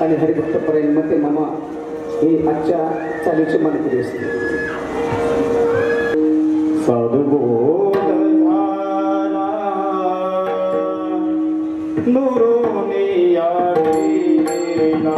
आणि हरिभक्तपरायण मते मामा हे आजच्या चालीचे मानकरी असते. साधुबोध झाला नुरोने याडीला,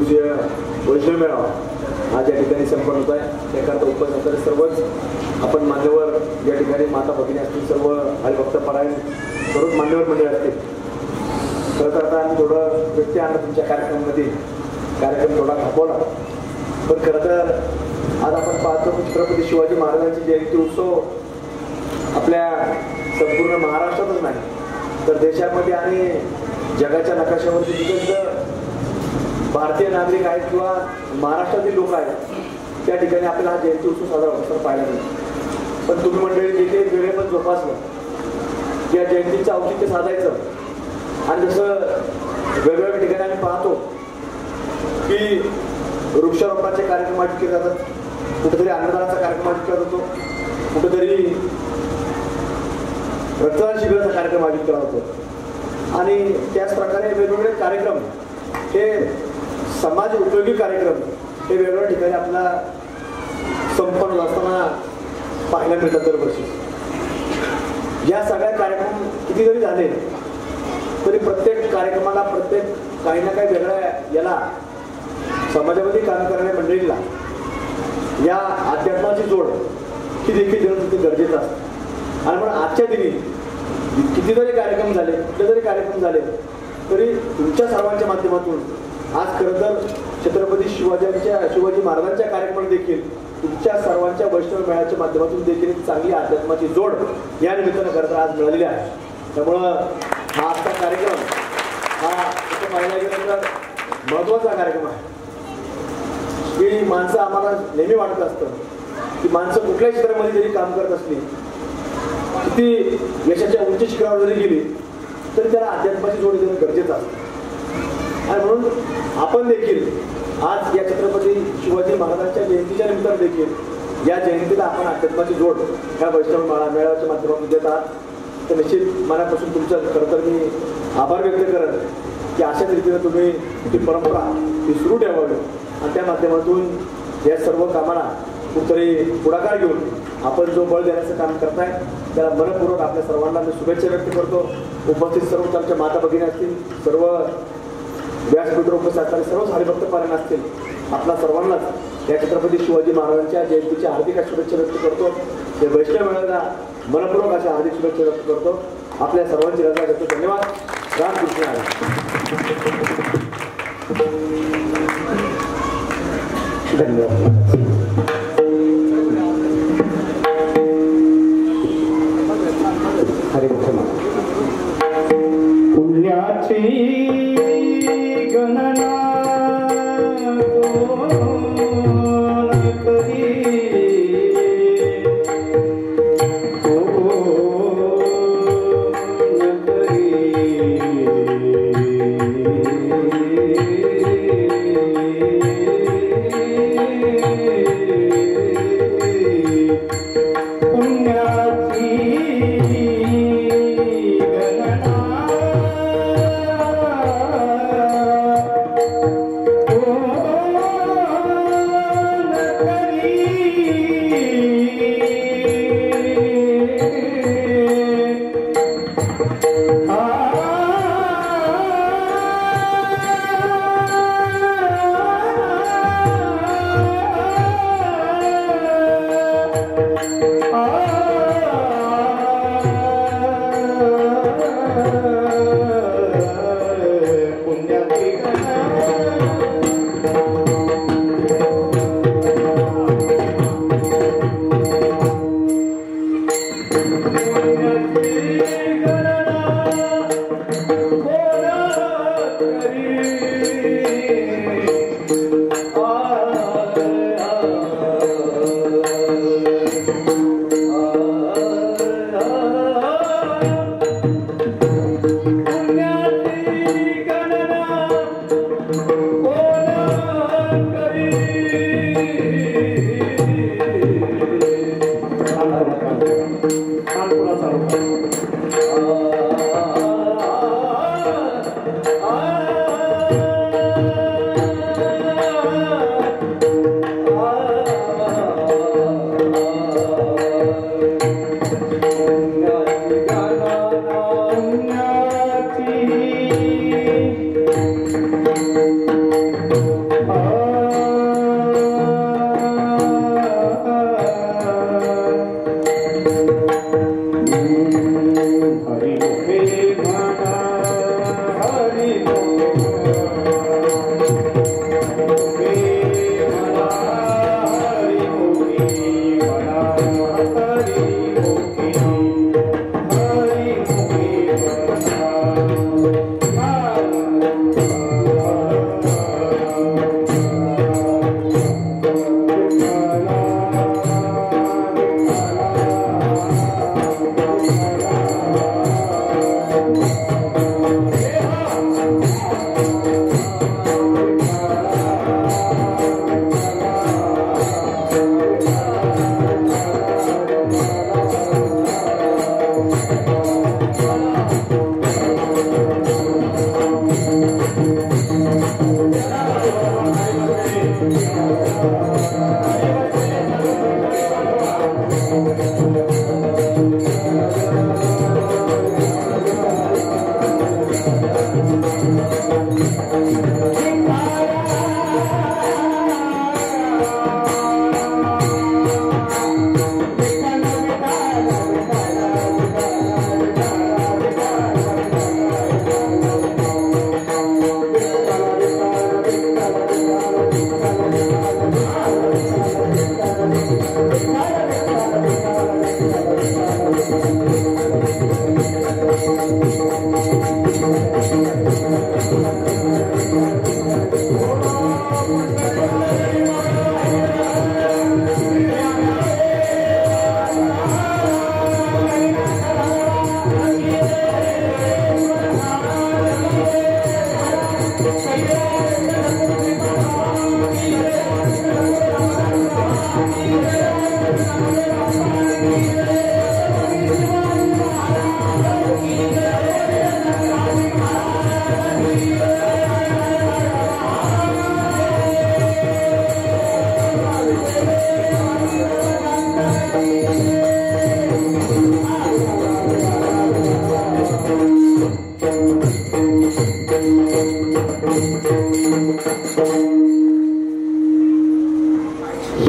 पूज्य वैष्णव मेळावा आज या ठिकाणी संपन्न होत आहे. त्याकरता उपस्थित असणारे सर्वच आपण मान्यवर या ठिकाणी माता भगिनी असतील, सर्व हरिभक्त परायण सर्वच मान्यवर मंडळी असतील. खरं तर आता आम्ही थोडं व्यक्ती आणलं तुमच्या कार्यक्रमामध्ये, कार्यक्रम थोडा थांबवला. पण खरं तर आज आपण पाहतो की छत्रपती शिवाजी महाराजांची जयंती उत्सव आपल्या संपूर्ण महाराष्ट्रातच नाही तर देशामध्ये आणि जगाच्या नकाशावरती तिथेच भारतीय नागरिक आहेत किंवा महाराष्ट्रातील लोक आहेत त्या ठिकाणी आपल्याला हा जयंती उत्सव साजरा होताना पाहायला मिळतो. पण तुम्ही मंडळी देखील वेगळे पण जोपासलं या जयंतीचं औचित्य साधायचं. आणि जसं वेगवेगळ्या ठिकाणी आम्ही पाहतो की वृक्षारोपणाचे कार्यक्रम आयोजित केले जातात, कुठेतरी अन्नदानाचा कार्यक्रम आयोजित केला जातो, कुठेतरी रक्तदान शिबिराचा कार्यक्रम आयोजित केला जातो. आणि त्याच प्रकारे वेगवेगळे कार्यक्रम हे समाज उपयोगी कार्यक्रम हे वेगवेगळ्या ठिकाणी आपल्याला संपन्न असताना पाहायला मिळतात दरवर्षी. या सगळ्या कार्यक्रम किती जरी झाले तरी प्रत्येक कार्यक्रमाला प्रत्येक काही ना काही वेगळ्या याला समाजामध्ये काम करणाऱ्या मंडळींना या अध्यात्माची जोड ही देखील देणं गरजेचं असतं. आणि म्हणून आजच्या दिनी किती जरी कार्यक्रम झाले, कुठले जरी कार्यक्रम झाले तरी तुमच्या सर्वांच्या माध्यमातून आज खरं तर छत्रपती शिवाजी महाराजांच्या कार्यक्रमात देखील तुमच्या सर्वांच्या वैष्णव मेळाच्या माध्यमातून देखील एक चांगली अध्यात्माची जोड या निमित्तानं खरं तर आज मिळालेली आहे. त्यामुळं हा आजचा कार्यक्रम हा असं पाहायला गेलं तर महत्त्वाचा कार्यक्रम आहे की माणसं आम्हाला नेहमी वाटत असतं की माणसं कुठल्याही क्षेत्रामध्ये जरी काम करत असली, किती यशाच्या उंच शिखरावर जरी गेली तरी त्याला अध्यात्माची जोड देणं गरजेचं असतं. आणि म्हणून आपण देखील आज या छत्रपती शिवाजी महाराजांच्या जयंतीच्या निमित्तानं देखील या जयंतीला आपण अध्यात्माची जोड ह्या वैष्णव मेळाव्याच्या माध्यमातून देत आहात. तर निश्चित मनापासून तुमचं खरं तर मी आभार व्यक्त करत की अशाच रीतीनं तुम्ही ती परंपरा ती सुरू ठेवावी आणि त्या माध्यमातून या सर्व कामाला कुठतरी पुढाकार घेऊन आपण जो बळ देण्याचं काम करताय त्याला मनपूर्वक आपल्या सर्वांना मी शुभेच्छा व्यक्त करतो. उपस्थित सर्व आमच्या माता भगिनी असतील, सर्व व्यासपीठावर उपस्थित असणारे सर्व हरिभक्त पारायण असतील, आपल्या सर्वांनाच या छत्रपती शिवाजी महाराजांच्या जयंतीच्या हार्दिक शुभेच्छा व्यक्त करतो. ते वैष्णव मेळाव्याला मनपूर्वक अशा हार्दिक शुभेच्छा व्यक्त करतो. आपल्या सर्वांची रजा घेतो. धन्यवाद. रामकृष्ण धन्यवाद. हरिभक्त पुण्याची गणना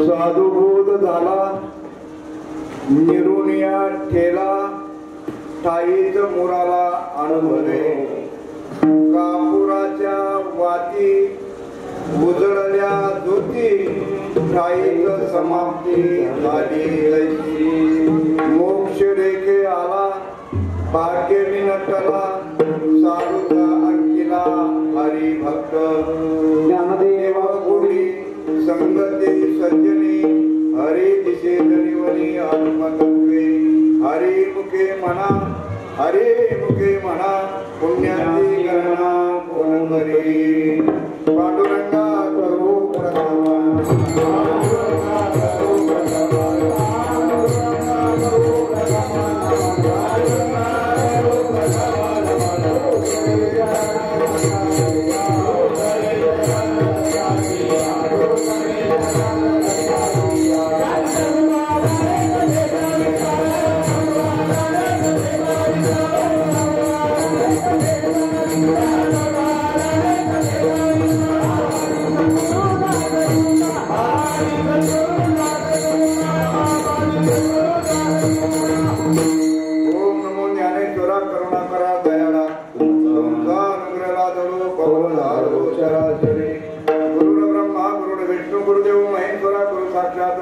साधुबोध झाला निरुनिया ठेला ठाईच मुराला अनुभवे कापुराच्या वाती उजळल्या ज्योती ठाईच समाप्ती झाली लयची मोक्ष रेखे आला भाग्य विनटला साधूचा अंकिला हरी भक्त ज्ञानदेव गुढी संगती सज्जनी हरी दिशे धनिवनी आत्मतत्वे हरी मुखे म्हणा पुण्याची गणना कोण करी पांडुरंगा करू प्रथमा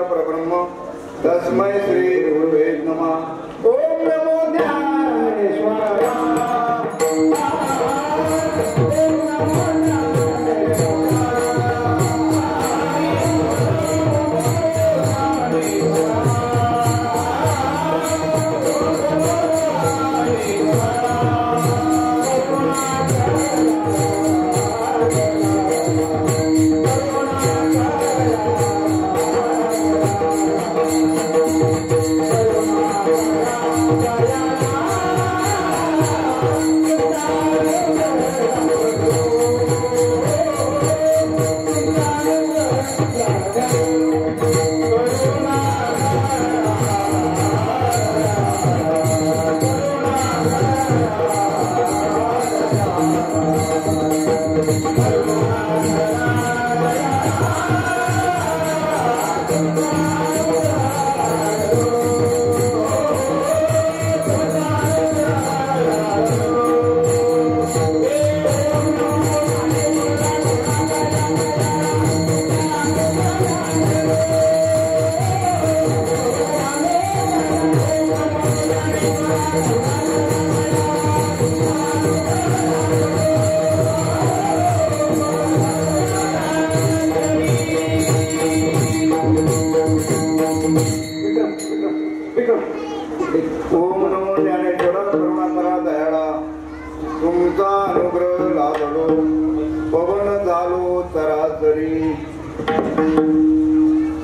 परब्रह्म तस्मै श्री गुरुवे नमः। ओम नमो ज्ञानेश्वराय।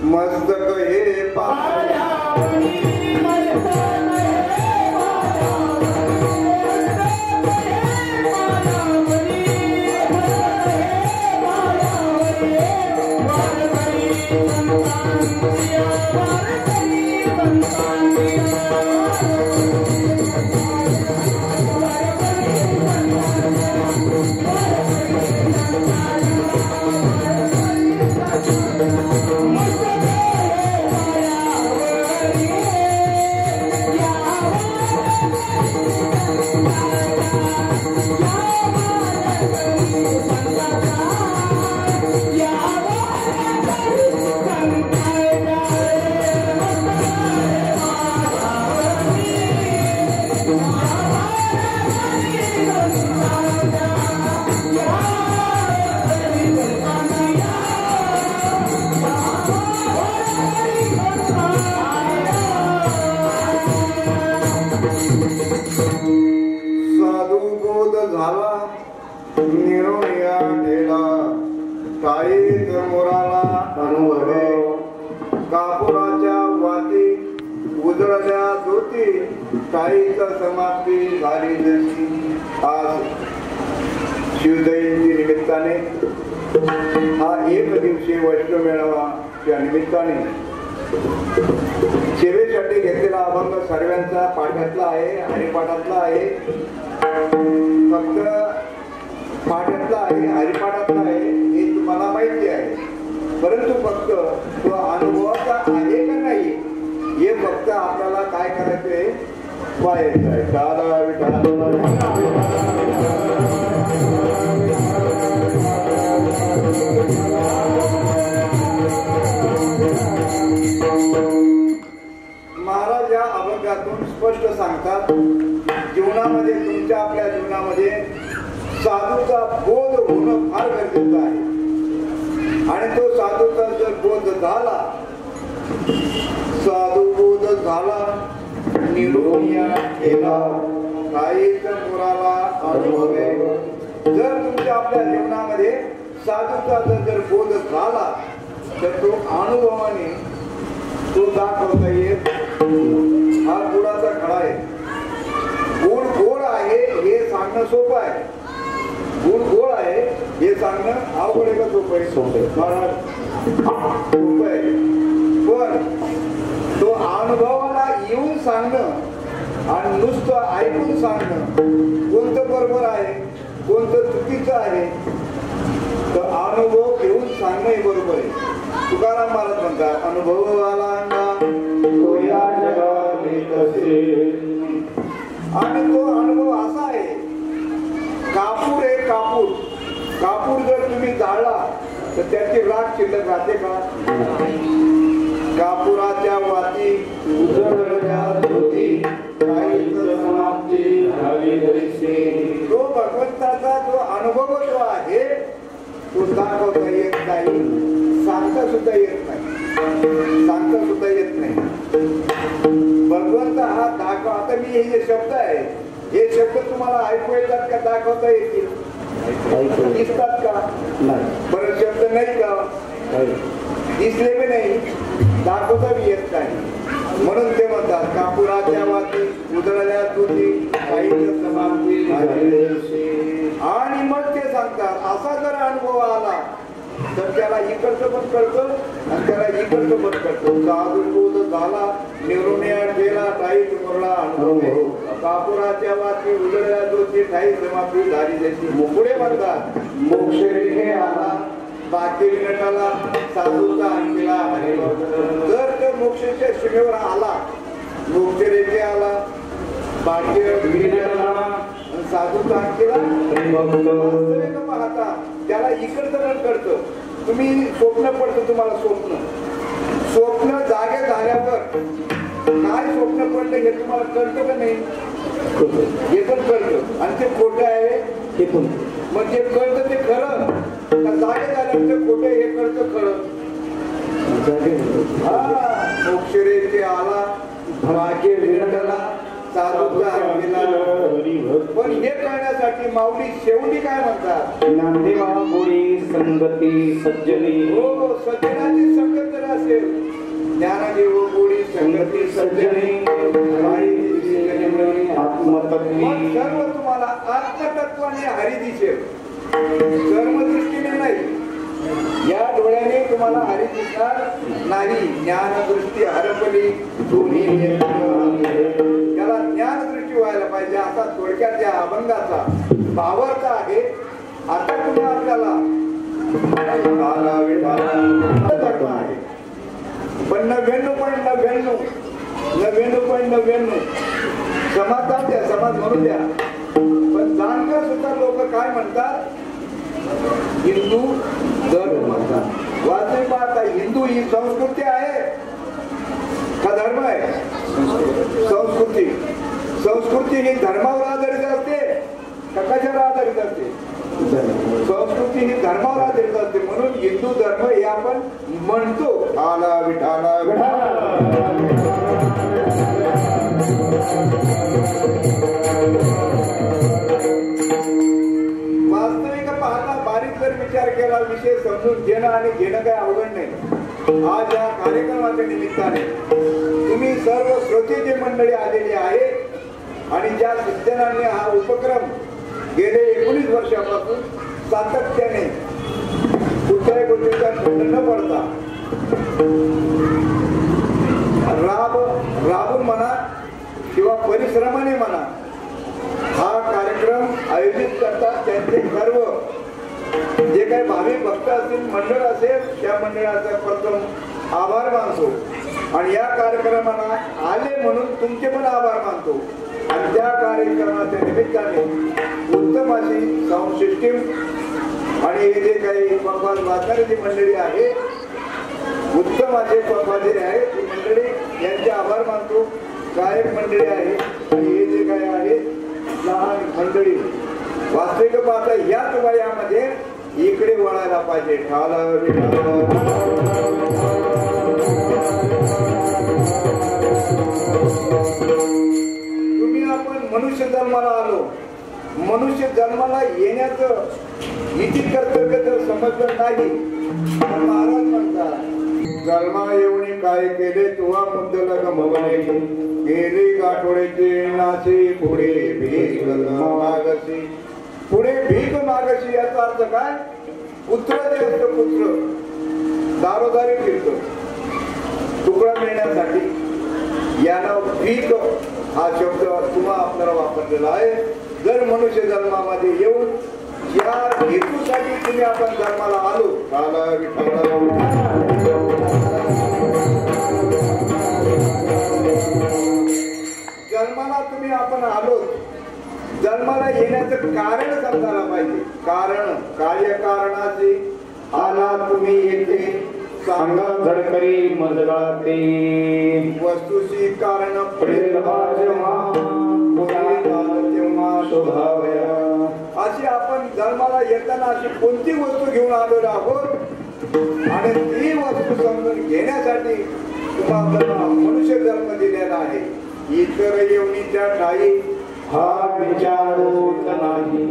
मस्तक हे पायावरी साधू बोध झाला निरोया ठेला काही मोराला अनुभवे कापुराच्या वाती उजळल्या ज्योती काहीच समाप्ती झाली जशी आज शिवजयंती निमित्ताने हा एक दिवशी वैष्णव मेळावाच्या निमित्ताने सेवेसाठी घेतलेला अभंग सर्वांचा पाठ्यातला आहे हरिपाठातला आहे फक्त पाठ्यातला आहे हरिपाठातला आहे हे तुम्हाला माहिती आहे परंतु फक्त तो अनुभवाचा आहे का नाही हे फक्त आपल्याला काय करायचंय पाहायचं आहे दादा महाराज या अभंगातून स्पष्ट सांगतात जीवनामध्ये तुमच्या आपल्या जीवनामध्ये साधूचा बोध होणं फार गरजेचं आहे आणि तो साधूचा जर बोध झाला साधू बोध झाला निरोया केला काहीच मुराला अनुभवे जर तुमच्या आपल्या जीवनामध्ये साधूचा जर बोध झाला तर तो अनुभवाने तो दाखवता येत हा गुडाचा खडा आहे गुड गोड आहे हे सांगणं सोपं आहे गुड गोड आहे हे सांगणं अवघड आहे का सोपं आहे सोपं आहे पण तो अनुभवाला येऊन सांगणं आणि नुसतं ऐकून सांगणं कोणतं बरोबर आहे कोणतं चुकीचं आहे तर अनुभव घेऊन सांगणं बरोबर आहे तुकाराम महाराज म्हणतात अनुभव आला आणि तो अनुभव असा आहे कापूर आहे कापूर कापूर जर तुम्ही जाळला तर त्याची राख शिल्लक राहते का कापुराच्या वाती उजळल्या ज्योती तो भगवंताचा जो अनुभव जो आहे तो दाखवता येत नाही सांगता सुद्धा येत नाही सांगता सुद्धा येत नाही भगवंत हा दाखव आता मी हे जे शब्द आहे हे शब्द तुम्हाला ऐकू येतात का दाखवता येतील दिसतात का बरं शब्द नाही का दिसले बी नाही दाखवता बी येत नाही म्हणून ते म्हणतात कापुराच्या वाती उजळल्या ज्योती काहीच समाप्ती आणि मग ते सांगतात असा जर अनुभव आला तर त्याला इकडचं पण कळतं आणि त्याला इकडचं पण कळतं साधू बोध झाला निवृण्या गेला काही मुरला अनुभव कापुराच्या वाती उजळल्या ज्योती काही समाप्ती झाली जशी पुढे म्हणतात मोक्ष रेखे आला बाकी विनटाला साधूचा अंकिला जर तो मोक्षाच्या सीमेवर आला मोक्ष रेखे आला बाकी विनटाला साधूचा अंकिला पाहता त्याला इकडचं पण कळतं तुम्ही स्वप्न पडतं तुम्हाला स्वप्न जागे झाल्यावर काय स्वप्न पडलं हे तुम्हाला कळतं का नाही हे पण कळतं आणि ते खोटं आहे हे पण मग जे कळतं ते खरं जागे झाल्यावर खोटं हे कळतं खरं मोक्ष रेखे आला भाग्य विरडला साधूचा हत्तीला. पण हे कळण्यासाठी माऊली शेवटी काय म्हणतात? ज्ञानदेवा गोडी संगती सज्जनी. हो, सज्जनाची संगत जर असेल, ज्ञानदेव गोडी संगती सज्जनी आत्मतत्वी. मग सर्व तुम्हाला आत्मतत्वाने हरी दिसेल, कर्मदृष्टीने नाही. या डोळ्याने तुम्हाला हरी दिसणार नाही. ज्ञानदृष्टी हरपली दोन्ही नेत्र. त्याला ज्ञानदृष्टी व्हायला पाहिजे. आता थोडक्यात या अभंगाचा भावार्थ आहे. आता तुम्ही आपल्याला आहे पण 99.99 समाजात द्या, समाज म्हणून द्या. पण जाणकार सुद्धा लोक काय म्हणतात? हिंदू धर्म म्हणतात. वास्तविक पाहता हिंदू ही संस्कृती आहे का धर्म आहे? संस्कृती. संस्कृती ही धर्मावर आधारित असते का कशावर आधारित असते? संस्कृती ही धर्मावर आधारित असते. म्हणून हिंदू धर्म हे आपण म्हणतो. आला विठाला वास्तविक पाहता बारीक जर विचार केला, विषय समजून घेणं आणि घेणं काही अवघड नाही. आज या कार्यक्रमाच्या निमित्ताने तुम्ही सर्व श्रोतेची मंडळी आलेली आहे आणि ज्या सज्जनांनी हा उपक्रम गेले 19 वर्षापासून सातत्याने कुठल्याही गोष्टीचा खंड न पडता राबून म्हणा किंवा परिश्रमाने म्हणा हा कार्यक्रम आयोजित करतात, त्यांचे सर्व जे काही भाविक भक्त असतील, मंडळ असेल, त्या मंडळाचा प्रथम आभार मानतो. आणि या कार्यक्रमाला आले म्हणून तुमचे पण आभार मानतो. आणि त्या कार्यक्रमाच्या निमित्ताने उत्तम अशी साऊंड सिस्टीम आणि हे जे काही पकवान वाचणारी जी मंडळी आहे, उत्तम असे पकवादिरे आहेत, ती मंडळी यांचे आभार मानतो. गायक मंडळी आहे आणि हे जे काही आहे लहान मंडळी. वास्तविक पाहता याच वयामध्ये इकडे वळायला पाहिजे. तुम्ही आपण मनुष्य जन्माला आलो. मनुष्य जन्माला येण्याचं इति कर्तव्य जर समजलं नाही तर महाराज म्हणतात, जन्मा येऊन काय केले तुवा मुद्दल गमवणे, गेली गाठोड्याची नाशी पुढे भीक मागशी. पुढे भीक मागशी याचा अर्थ काय? पुत्र जे असतं, पुत्र दारोदारी फिरतो तुकडा मिळण्यासाठी. याला भीक हा शब्द तुम्हा आपल्याला वापरलेला आहे. जर मनुष्य जन्मामध्ये येऊन या हेतूसाठी तुम्ही आपण जन्माला आलो, जन्माला तुम्ही आपण आलो, जन्माला येण्याचं कारण समजायला पाहिजे. कारण कार्यकारणाचे आला तुम्ही येथे सांगा धडकरी मजगाते. वस्तूची कारण अशी आपण जन्माला येताना अशी कोणती वस्तू घेऊन आलेलो आहोत आणि ती वस्तू समजून घेण्यासाठी तुम्हाला मनुष्य जन्म दिलेला आहे. इतर येऊनीच्या ठाई हा विचार होत नाही.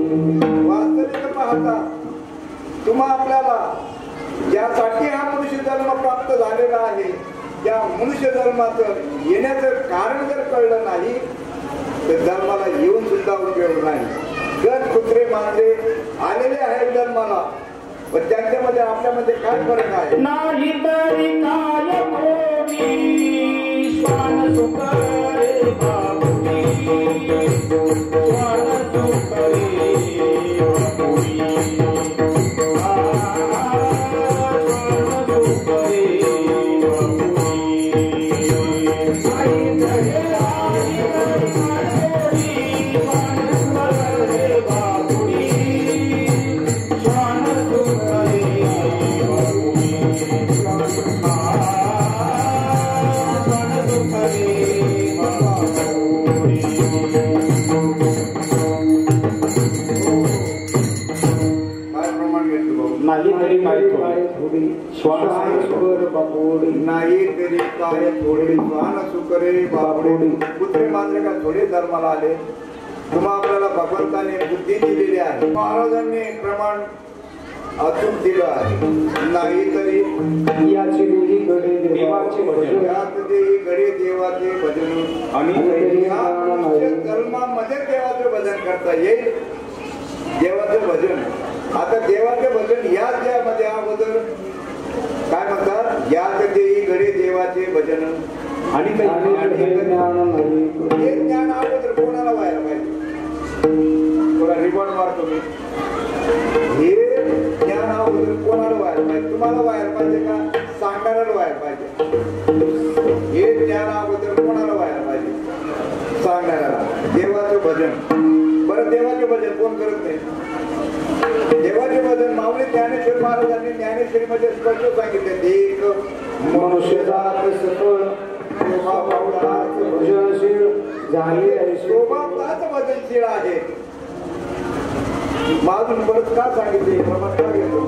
वास्तविक पाहता तुम्हा आपल्याला ज्यासाठी हा मनुष्य जन्म प्राप्त झालेला आहे, त्या मनुष्य जन्माचं येण्याचं कारण जर कळलं नाही तर जन्माला येऊन सुद्धा उपयोग नाही. जर कुत्रे मांजरे आलेले आहेत जन्माला, पण त्यांच्यामध्ये आपल्यामध्ये काय फरक आहे? नाही तरी काय कोणी श्वान सुख रे बाबुनी, श्वान सुख रे बाबुनी. नाही तरी काय श्वान सुकर बापोडी नाही तरी काय थोडे श्वान सुकरे बापोडी कुत्रे मांजरे का थोडे धर्माला आले. तुम्हा आपल्याला भगवंताने बुद्धी दिलेली आहे. महाराजांनी प्रमाण अचूक दिलं आहे. नाही तरी याची देही गडे देवाचे भजन यात देही गडे देवाचे भजन आणि धर्मामध्ये देवाचे भजन करता येईल. देवाचं भजन आता देवाचे भजन याच देवामध्ये अगोदर काय म्हणतात यात देही गडे देवाचे भजन आणि हे ज्ञान अगोदर कोणाला व्हायला पाहिजे. थोडा रिबॉन्ड मारतो मी. हे ज्ञान अगोदर कोणाला व्हायला पाहिजे. तुम्हाला व्हायला पाहिजे का सांगणाऱ्याला व्हायला पाहिजे. हे ज्ञान अगोदर कोणाला व्हायला पाहिजे सांगणाऱ्याला. देवाचं भजन. बरं देवाचे भजन कोण करत नाही. देवाचे भजन माऊली ज्ञानेश्वर महाराजांनी ज्ञानेश्वरीमध्ये स्पष्ट सांगितले. एक मनुष्य जात सकळ भजनशील झाले स्वभावाचं भजनशील आहे. मागून परत का सांगितले प्रमाण का घेतो.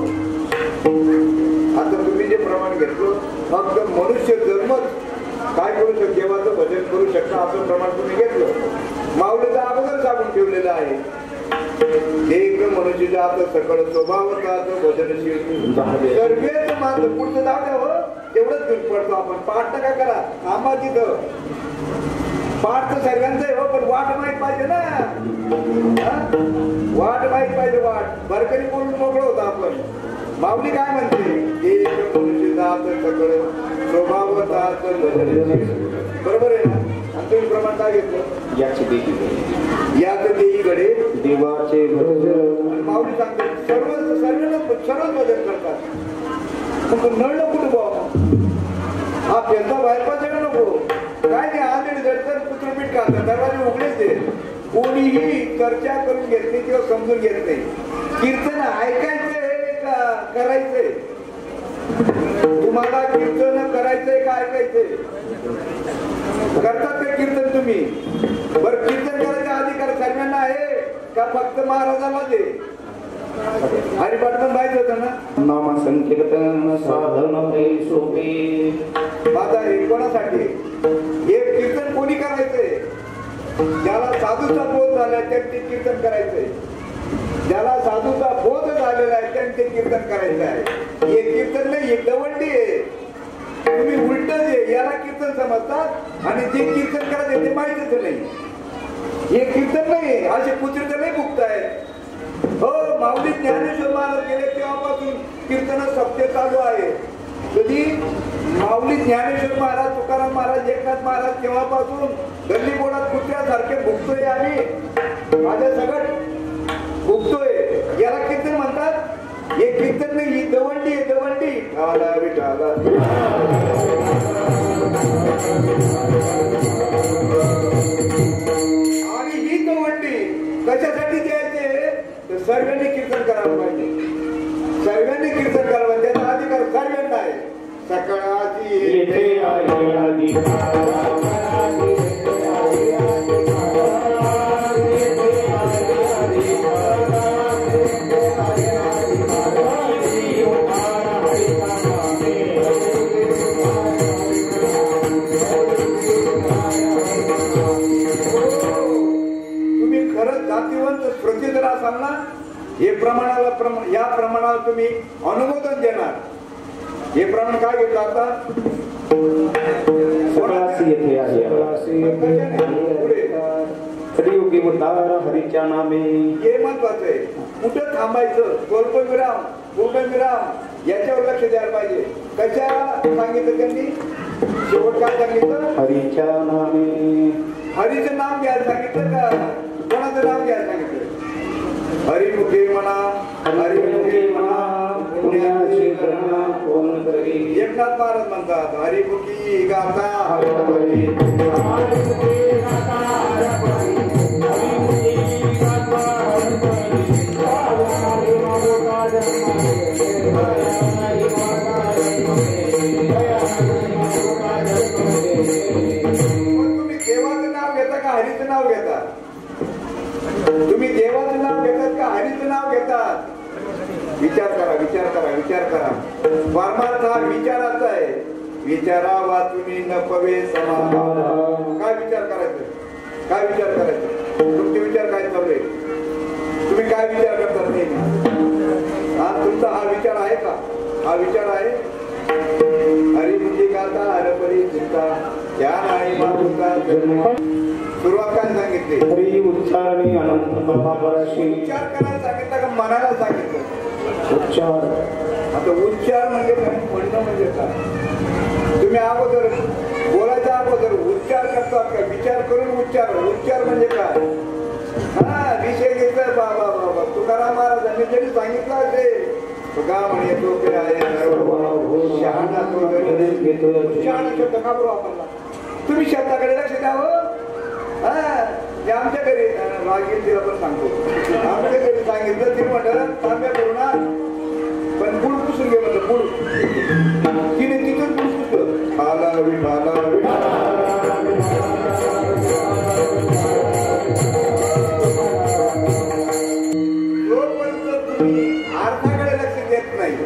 आता तुम्ही जे प्रमाण घेतलं फक्त मनुष्य जन्मच काय करू शकतो देवाचं भजन करू शकता असं प्रमाण तुम्ही घेतलं. माऊलीचा अगोदर सांगून ठेवलेलं आहे. एक मनुष्य जात सकळ स्वभावाचं भजनशील सर्वेच मात्र पुढचं जाऊ द्यावं तेवढंच दूर पडतो आपण. पाठ नका करा थांबा तिथं. पाठ तर सर्वांचं आहे हो पण वाट माहीत पाहिजे ना. वाट माहीत पाहिजे. वाट बरकरी बोलून मोकळं होतं आपण. माऊली काय म्हणते एक मनुष्य जात सकळ स्वभावाचं भजनशील. बरोबर आहे ना. आणि तुम्ही प्रमाण काय घेतलं याची देही यात देही गडे देवाचे भजन. माऊली सांगते सर्वच भजन करतात. मग नळलं कुठं भाऊ हा पेलता बाहेर पाहिजे नको. काय नाही आंधळी जडतर पुत्रपीठ काढतात. दरवाजे उघडेच आहे. कोणीही चर्चा करून घेत नाही किंवा समजून घेत नाही. कीर्तन ऐकायचंय का करायचंय. तुम्हाला कीर्तन करायचंय का ऐकायचंय. करतात ते कीर्तन तुम्ही. बरं कीर्तन करायचा अधिकार सर्वांना आहे का फक्त महाराजाला दे. हरिपाठ माहित होतं ना. नाम संकीर्तन साधन सोपे. माझा हे कोणासाठी हे कीर्तन कोणी करायचंय. ज्याला साधूचा बोध झालाय त्यांनी कीर्तन करायचंय. ज्याला साधूचा बोध झालेला आहे त्यांनी ते कीर्तन करायचं आहे. हे कीर्तन नाही हे दवंडी आहे. तुम्ही उलट याला कीर्तन समजतात आणि जे कीर्तन करायचे ते माहितीच नाही. हे कीर्तन नाही. असे कुत्रे तर नाही भुकताय. हो माऊली ज्ञानेश्वर महाराज गेले तेव्हापासून कीर्तन सत्य चालू आहे. कधी माऊली ज्ञानेश्वर महाराज तुकाराम महाराज एकनाथ महाराज तेव्हापासून गल्ली बोडात कुत्र्यासारखे भुकतोय. आम्ही माझ्या सगळं भुकतोय. याला कीर्तन म्हणतात. हे कीर्तन नाही ही दवंडी आहे. दवंडी आला विठाला. आणि ही दवंडी कशासाठी द्यायचे तर सर्वांनी कीर्तन करायला पाहिजे. सर्वांनी कीर्तन करायला पाहिजे. त्याचा अधिकार सर्वांना आहे. सकाळची येथे आली तुम्ही खरंच जातीवंत स्मृती जर असाल ना हे प्रमाणाला या प्रमाणाला तुम्ही अनुमोदन देणार. हे प्रमाण काय घेतो आता येथे कलियुगी उद्धार हरीच्या नामे. हे महत्वाचं आहे. कुठं थांबायचं स्वल्पविराम पूर्णविराम याच्यावर लक्ष द्यायला पाहिजे. कशा सांगितलं त्यांनी शेवट काय सांगितलं हरीच्या नामे. हरीचं नाम घ्यायला सांगितलं का कोणाचं नाम घ्यायला सांगितलं. हरिमुखे म्हणा हरिमुखे म्हणा पुण्याची गणना कोण करी. एकनाथ महाराज म्हणतात हरिमुखी गाता हरपरी. तुम्ही देवाचं नाव घेता का हरीचं नाव घेता. तुम्ही देवाचं नाव घेतात का हरीचं नाव घेतात. विचार करा. विचार विचार करा विचार करा. परमार्थ हा विचाराचा आहे. विचारा वाचुनी न पवे समाधान. काय विचार करायचं? काय विचार करायचं? तुमचे विचार काय चालू आहे? तुम्ही काय विचार करतात नेहमी? हा तुमचा हा विचार आहे का? हा विचार आहे. हरिमुखी गाता हरपरी चिंता या नाही मातुका जन्म. सुरुवात काय सांगितली? हरी उच्चारणी अनंत महापराशी. उच्चार करायला सांगितलं का मनाला सांगितलं? उच्चार. आता उच्चार म्हणजे काय? म्हणणं म्हणजे काय? तुम्ही अगोदर बोलायच्या अगोदर उच्चार करतात का? विचार करून उच्चार. उच्चार म्हणजे काय? हा विषय घेतलाय बाबा बाबा तुकाराम महाराजांनी तरी सांगितलं असेल. तुका म्हणे तो शहाणा तो शहाणा शब्द का बरोबर वापरला? तुम्ही शब्दाकडे लक्ष द्यावं. ते आमच्या घरी रागील तिला पण सांगतो. आमच्या घरी सांगितलं तिने म्हटलं तांब्या करूना पण गुळ पुसून घे म्हटलं. गुळ तिने तिथून गुळ पुसलं. आला विठाला जोपर्यंत तुम्ही अर्थाकडे लक्ष देत नाही.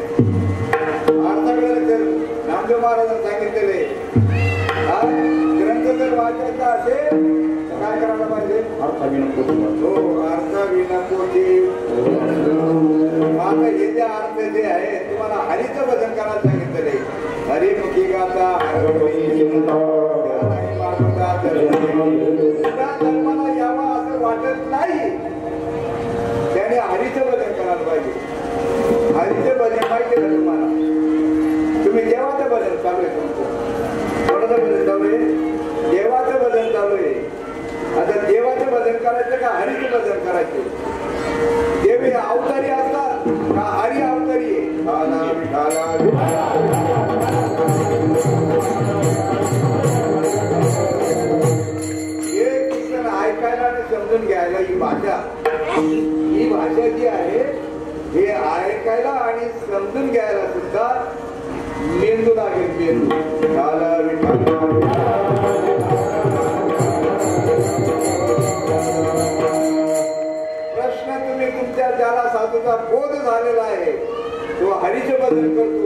अर्थाकडे लक्ष नामदेव महाराजांनी सांगितलेले ग्रंथ जर वाचायचा असेल काय करायला पाहिजे? हो अर्थविनपोटी. आता हे जे अर्थ जे आहे तुम्हाला हरीचं भजन करायला सांगितलेले. हरिमुखी गाता जन्माला यावा असं वाटत नाही. त्याने हरीचं भजन करायला पाहिजे. हरीचं भजन माहिती का तुम्हाला? तुम्ही देवाचं भजन चालू आहे. तुमचं कोणाचं भजन चालू आहे? देवाचं भजन चालू आहे. आता देवाचं भजन करायचं का हरीचं भजन करायचं? देव हे अवतारी असतात का हरी अवतारी आहे? हे कीर्तन ऐकायला आणि समजून घ्यायला ही भाषा जी आहे हे ऐकायला आणि समजून घ्यायला सुद्धा मेंदू लागेल. मेंदू प्रश्न तुम्ही तुमच्या ज्याला साधूचा बोध झालेला आहे तो हरीचे भजन करतो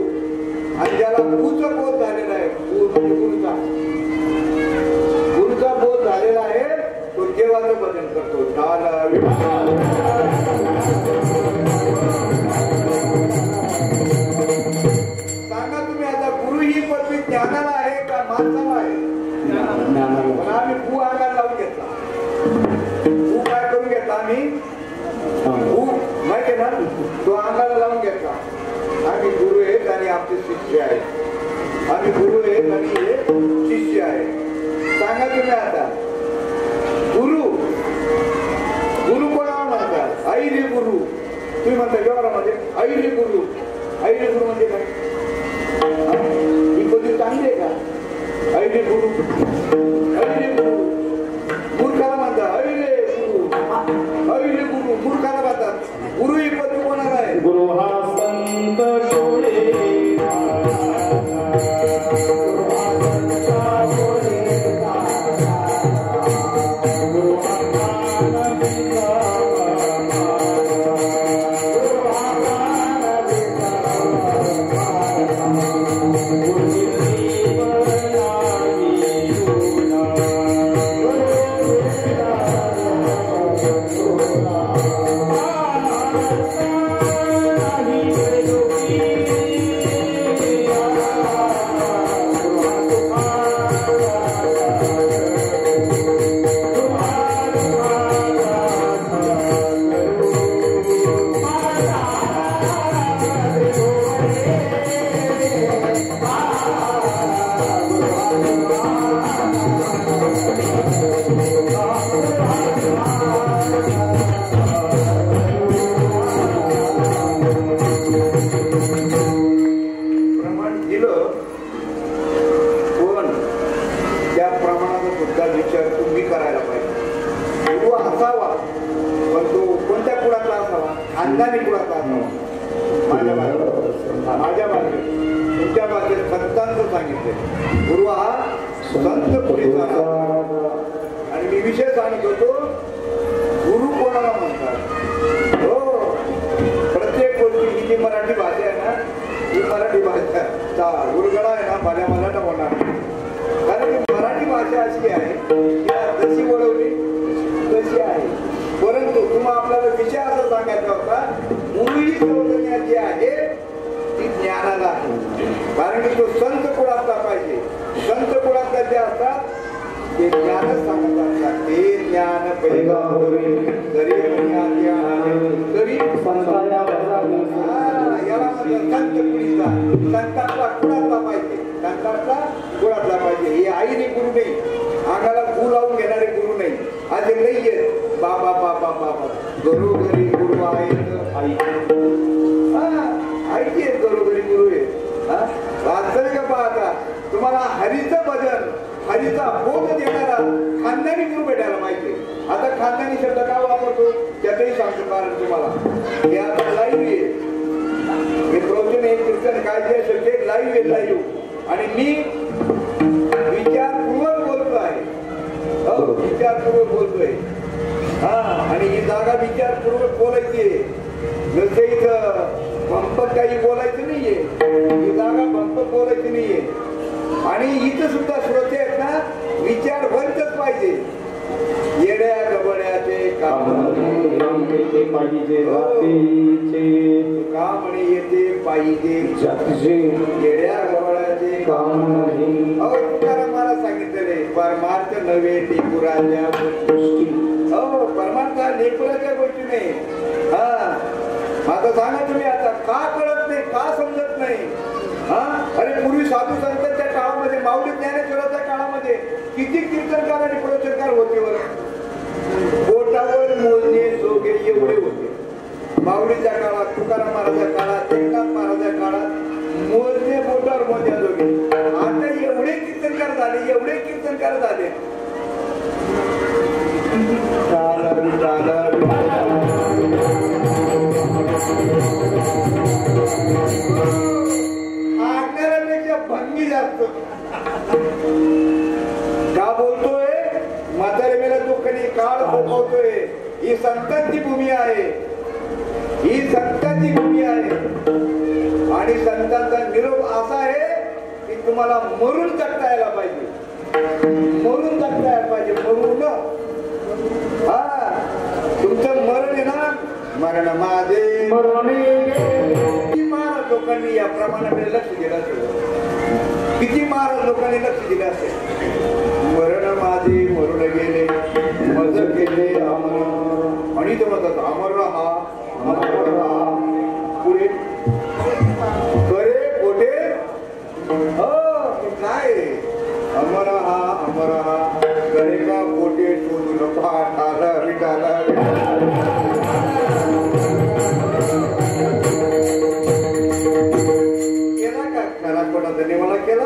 आणि ज्याला गुरुचा बोध झालेला आहे गुरुचा बोध झालेला आहे तो देवाचं भजन करतो. सांगा तुम्ही आता गुरु ही पदवी ज्ञानाला आहे का माणसाला आहे? पण आम्ही भू अंगाला लावून घेतला. भू काय करून घेतला आम्ही? भू माहिती आहे ना? तो अंगाला लावून घेतला. आम्ही गुरु आहेत आणि आमचे शिष्य आहेत. आम्ही गुरु आहेत आणि हे शिष्य आहेत. सांगा तुम्ही आता गुरु गुरु कोणाला म्हणतात? ऐरी गुरु. तुम्ही म्हणता व्यवहारामध्ये ऐरी गुरु. ऐरी गुरु म्हणजे काय? ही पद्धत चांगली आहे का? ऐरी गुरु. ऐरी गुरु मूर्खाला म्हणतात ऐरे गुरु. ऐरे गुरु मूर्खाला म्हणतात. गुरु ही पद्धत कोणाला आहे? गुरु हा संत शोळे. माझ्या बाजूने तुमच्या बाजूने संतांचं सांगितलं. गुरु हा संत पुढीचा आणि मी विषय सांगत होतो गुरु कोणाला म्हणतात. हो प्रत्येक गोष्टी ही जी मराठी भाषा आहे ना उरगडा आहे ना भल्या मला न होणार. कारण की मराठी भाषा अशी आहे की जशी वळवली तशी आहे. परंतु तुम्हाला आपल्याला विषय असा सांगायचा होता, मूळ संज्ञा जी आहे ती ज्ञानाला आहे. कारण की तो संत कुळातला पाहिजे. संत कुळातला जे असतात ते ज्ञानच सांगत असतात. ते ज्ञान पैगावरी तरी तरी याला म्हणजे संत कुळीचा. संतातला कुळातला पाहिजे. संतातला कुळातला पाहिजे. हे आईने गुरु नाही, अंगाला गु लावून घेणारे गुरु नाही. आज नाही येत बाबा बाबा बाबा घरोघरी गुरु आहेत. आई आईची घरोघरी गुरु आहे. वास्तविक पाहता तुम्हाला हरीचं भजन हरीचा बोध देणारा खानदानी गुरु भेटायला पाहिजे. आता खानदानी शब्द का वापरतो त्याचंही सांगतो कारण तुम्हाला. हे आता लाईव्ह आहे. मी प्रवचन एक कीर्तन काय जे असेल ते लाईव्ह आहे. लाईव्ह आणि मी विचारपूर्वक बोलतो आहे. विचारपूर्वक बोलतोय. आणि ही जागा विचारपूर्वक बोलायची आहे. जसं इथं भंपत काही बोलायचं नाहीये. ही जागा भंपत बोलायची नाहीये. आणि इथं सुद्धा श्रोते आहेत ना विचारवंतच पाहिजे. येड्या गबड्याचे काम पाहिजे काम आणि येते पाहिजे येड्या गबड्याचे काम नाही. अहो तुकाराम मला सांगितलेले परमार्थ नव्हे टेकुराच्या गोष्टी. हो परमार्थ लेकुराच्या गोष्टी नाही. आता सांगा तुम्ही आता का कळत नाही, का समजत नाही? अरे पूर्वी साधू संतांच्या काळामध्ये माऊली ज्ञानेश्वराच्या काळामध्ये किती कीर्तनकार आणि प्रवचनकार होते बरं. बोटावर मोजणे जोगे एवढे होते. माऊलीच्या काळात, तुकाराम महाराजच्या काळात, एकनाथ महाराजच्या काळात मोजणे बोटावर मोजण्या जोगे. आता एवढे कीर्तनकार झाले, एवढे कीर्तनकार झाले. भंगी जास्त का बोलतोय? म्हातारे मेला दुःखनी काळ भोगवतोय. ही संतांची भूमी आहे. ही संतांची भूमी आहे. आणि संतांचा निरोप असा आहे की तुम्हाला मरून जगता यायला पाहिजे. मरून जगता यायला पाहिजे. मरून तुमचं मरण आहे ना. मरण माझे मरण महाराज लोकांनी या प्रमाणाकडे लक्ष दिलं असेल. किती महाराज लोकांनी लक्ष दिलं असेल. मरण माझे मरून गेले मज केले अमर. आणि तो म्हणतात अमर रहा अमर रहा. पुढे करे कोठे काय अमर हा करे का कोठे शोधून पाठाला विटाला. खरा खोटाचा निवाडा केला.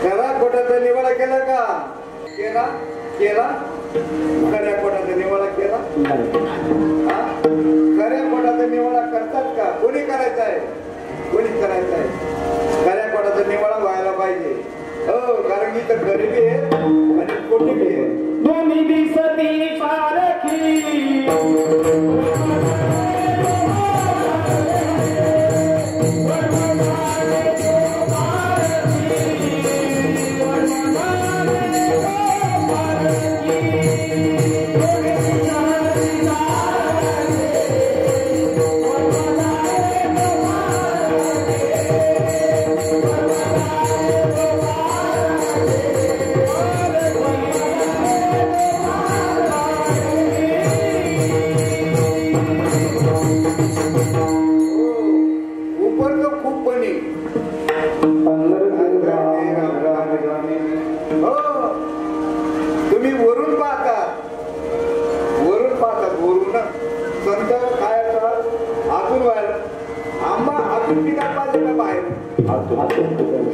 खरा खोटाचा निवाडा केला का? केला केला. खऱ्या खोटाचा निवाडा केला. खऱ्या खोटाचा निवाडा करतात का? कोणी करायचा आहे? कोणी करायचा आहे? खऱ्या खोटाचा निवाडा व्हायला पाहिजे. हो कारण की तर गरिबी आहे आणि कोटिबी आहे. दोन्ही दिसती सारखी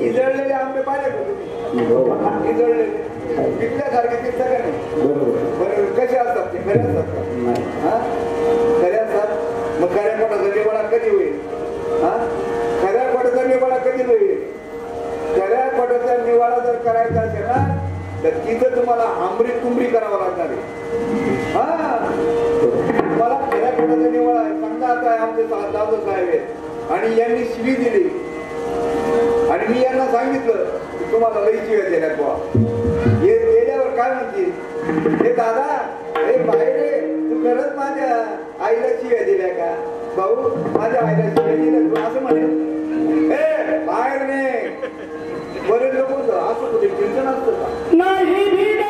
इजळलेले आंबे पाहिले का तुम्ही? इजळलेले पिकल्यासारखे पिकता का नाही? बरोबर. कसे असतात ते? खरे असतात का? खरे असतात. मग खऱ्या पोटाचा निवाडा कधी होईल? खऱ्या पोटाचा निवाडा कधी होईल? खऱ्या पोटाचा निवाडा जर करायचा असेल ना तर तिथं तुम्हाला आंबरी तुंबरी करावं लागणार आहे. तुम्हाला खऱ्या पोटाचा निवाडा समजा आता आमचे दादू साहेब आहेत आणि यांनी शिवी दिली आणि मी यांना सांगितलं की तुम्हाला लई शिव्या दिल्या बुवा. हे गेल्यावर काय म्हणतील, हे दादा हे बाहेर रे, तू खरंच माझ्या आईला शिव्या दिल्या का भाऊ, माझ्या आईला शिव्या दिल्या तू असं म्हणेल. हे बाहेर ने बरेच लोक असं कुठे चिंतन असतं का? नाही भिड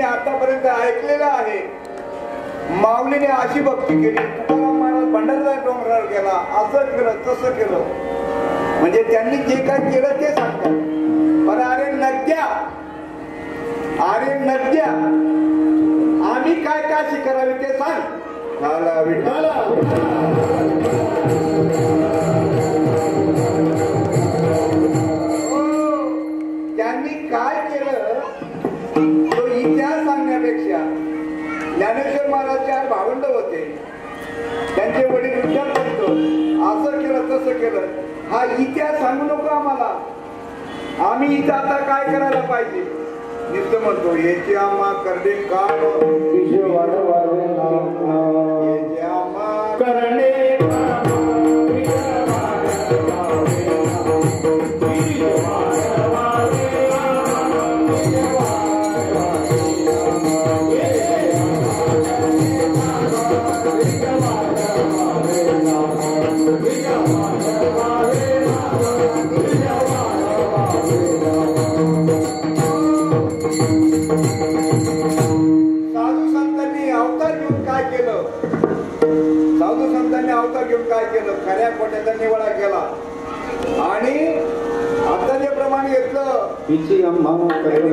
आतापर्यंत ऐकलेलं आहे. माऊलीने अशी भक्ती केली, तुकाराम महाराज भंडारदरा डोंगरावर गेला, असं केलं तसं केलं, म्हणजे त्यांनी जे काय केलं ते सांगतात. पण अरे नद्या, अरे नद्या, आम्ही काय काशी करावी ते सांग. झाला विठ्ठल. त्यांनी काय केलं तो इतिहास सांगण्यापेक्षा, ज्ञानेश्वर महाराज चार भावंड होते, त्यांचे वडील विचार करतो असं केलं तसं केलं, हा इतिहास सांगू नको आम्हाला. आम्ही इथं आता काय करायला पाहिजे नुसतं म्हणतो, याची आम्हा करणे काय, याची आम्हा करणे अवतार घेऊन काय केलं, खऱ्या खोट्याचा निवडा केला. आणि आता जे प्रमाण घेतलं, हिची अम्मा करणे